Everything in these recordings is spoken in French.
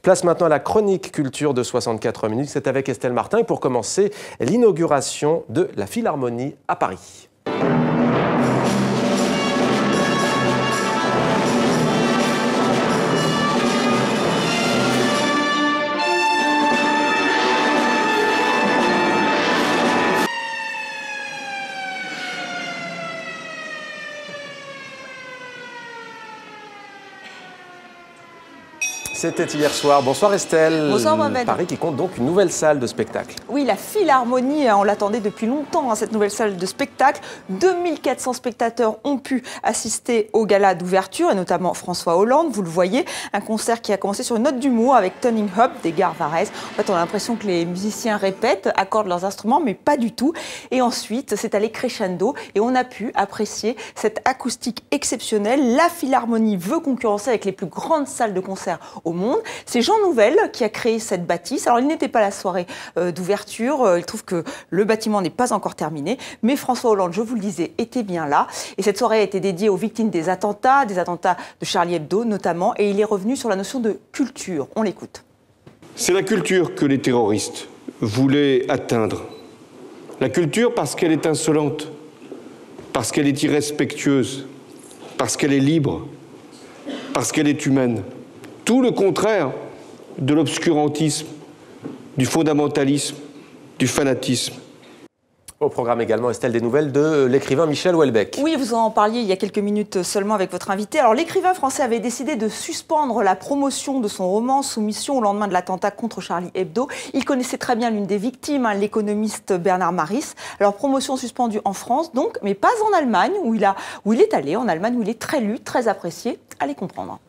Place maintenant à la chronique culture de 64 minutes. C'est avec Estelle Martin et pour commencer, l'inauguration de la Philharmonie à Paris. C'était hier soir. Bonsoir Estelle. Bonsoir Mohamed. Paris qui compte donc une nouvelle salle de spectacle. Oui, la Philharmonie, on l'attendait depuis longtemps, cette nouvelle salle de spectacle. 2400 spectateurs ont pu assister au gala d'ouverture, et notamment François Hollande, vous le voyez. Un concert qui a commencé sur une note d'humour avec Turning Up des Gare Varèse. En fait, on a l'impression que les musiciens répètent, accordent leurs instruments, mais pas du tout. Et ensuite, c'est allé crescendo et on a pu apprécier cette acoustique exceptionnelle. La Philharmonie veut concurrencer avec les plus grandes salles de concert au monde. C'est Jean Nouvel qui a créé cette bâtisse. Alors, il n'était pas à la soirée d'ouverture. Il trouve que le bâtiment n'est pas encore terminé. Mais François Hollande, je vous le disais, était bien là. Et cette soirée a été dédiée aux victimes des attentats de Charlie Hebdo notamment. Et il est revenu sur la notion de culture. On l'écoute. C'est la culture que les terroristes voulaient atteindre. La culture parce qu'elle est insolente, parce qu'elle est irrespectueuse, parce qu'elle est libre, parce qu'elle est humaine. Tout le contraire de l'obscurantisme, du fondamentalisme, du fanatisme. Au programme également, Estelle, des nouvelles de l'écrivain Michel Houellebecq. Oui, vous en parliez il y a quelques minutes seulement avec votre invité. Alors, l'écrivain français avait décidé de suspendre la promotion de son roman Soumission au lendemain de l'attentat contre Charlie Hebdo. Il connaissait très bien l'une des victimes, l'économiste Bernard Maris. Alors, promotion suspendue en France, donc, mais pas en Allemagne, où il est allé, en Allemagne, où il est très lu, très apprécié. Allez comprendre.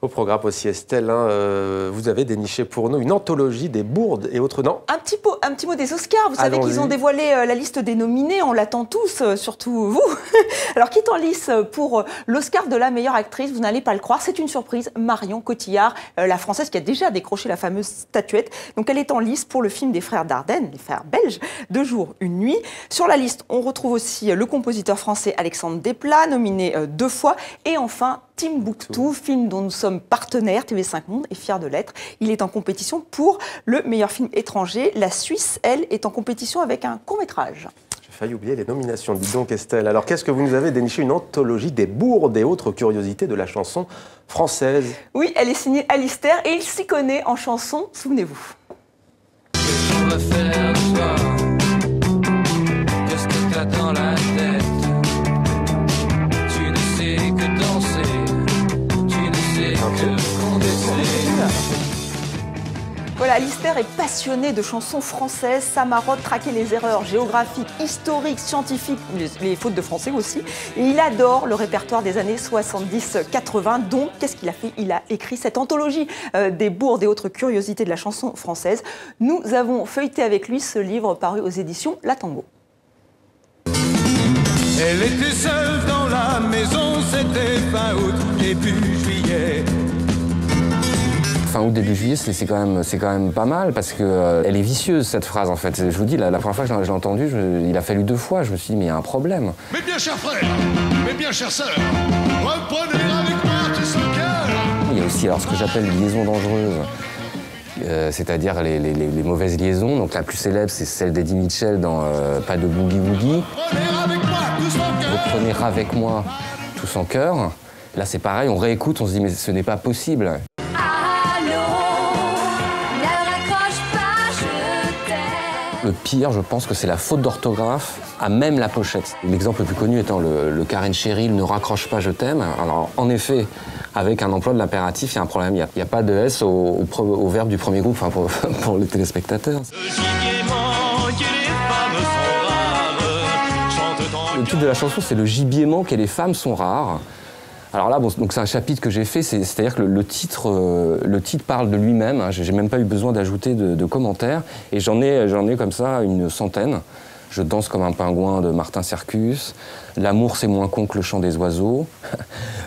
Au programme aussi, Estelle, vous avez déniché pour nous une anthologie des bourdes et autres noms. Un petit mot des Oscars. Vous savez qu'ils ont dévoilé la liste des nominés. On l'attend tous, surtout vous. Alors, qui est en lice pour l'Oscar de la meilleure actrice? Vous n'allez pas le croire. C'est une surprise. Marion Cotillard, la Française qui a déjà décroché la fameuse statuette. Donc, elle est en lice pour le film des frères Dardenne, les frères belges, 2 jours, 1 nuit. Sur la liste, on retrouve aussi le compositeur français Alexandre Desplat, nominé 2 fois. Et enfin, Timbuktu, film dont nous sommes partenaires, TV5 Monde est fier de l'être. Il est en compétition pour le meilleur film étranger. La Suisse, elle, est en compétition avec un court-métrage. J'ai failli oublier les nominations. Dis donc, Estelle. Alors, qu'est-ce que vous nous avez déniché? Une anthologie des bourdes et autres curiosités de la chanson française. Oui, elle est signée Alistair et il s'y connaît en chanson, souvenez-vous. Qu'est-ce qu'on va faire de toi? Qu'est-ce que t'as dans la tête? Tu ne sais que danser. Voilà, Alistair est passionné de chansons françaises. Ça marotte traquer les erreurs géographiques, historiques, scientifiques, les fautes de français aussi. Et il adore le répertoire des années 70-80. Donc, qu'est-ce qu'il a fait? Il a écrit cette anthologie des bourdes et autres curiosités de la chanson française. Nous avons feuilleté avec lui ce livre paru aux éditions La Tango. Elle était seule dans la maison, c'était fin août, début juillet. Fin août, début juillet, c'est quand même pas mal parce que elle est vicieuse cette phrase en fait. Je vous dis, la première fois que je l'ai entendue, il a fallu 2 fois. Je me suis dit mais il y a un problème. Mes bien chers frères, mes bien chères sœurs, reprenez avec moi tout ce cœur. Il y a aussi alors ce que j'appelle liaison dangereuse. C'est-à-dire les mauvaises liaisons. Donc la plus célèbre, c'est celle d'Eddie Mitchell dans Pas de boogie woogie. Reprenez avec moi tout son cœur. Là, c'est pareil, on réécoute, on se dit mais ce n'est pas possible. Le pire, je pense que c'est la faute d'orthographe à même la pochette. L'exemple le plus connu étant le Karen Cheryl, ne raccroche pas, je t'aime. Alors, en effet, avec un emploi de l'impératif, il y a un problème. Il n'y a pas de S au verbe du premier groupe, enfin pour les téléspectateurs. Le titre de la chanson, c'est le gibiement et les femmes sont rares. Alors là, bon, donc c'est un chapitre que j'ai fait, c'est-à-dire que le titre parle de lui-même. Hein, j'ai même pas eu besoin d'ajouter de commentaires. Et j'en ai comme ça une centaine. Je danse comme un pingouin de Martin Sercus. L'amour, c'est moins con que le chant des oiseaux.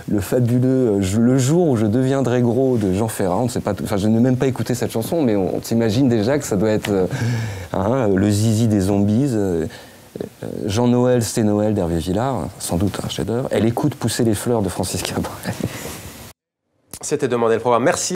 Le fabuleux Le jour où je deviendrai gros de Jean Ferrat. On ne sait pas, enfin, je n'ai même pas écouté cette chanson, mais on s'imagine déjà que ça doit être le zizi des zombies. Jean-Noël, c'est Noël d'Hervé Villard, sans doute un chef-d'œuvre. Elle écoute pousser les fleurs de Francis Cabrel. C'était demandé le programme. Merci.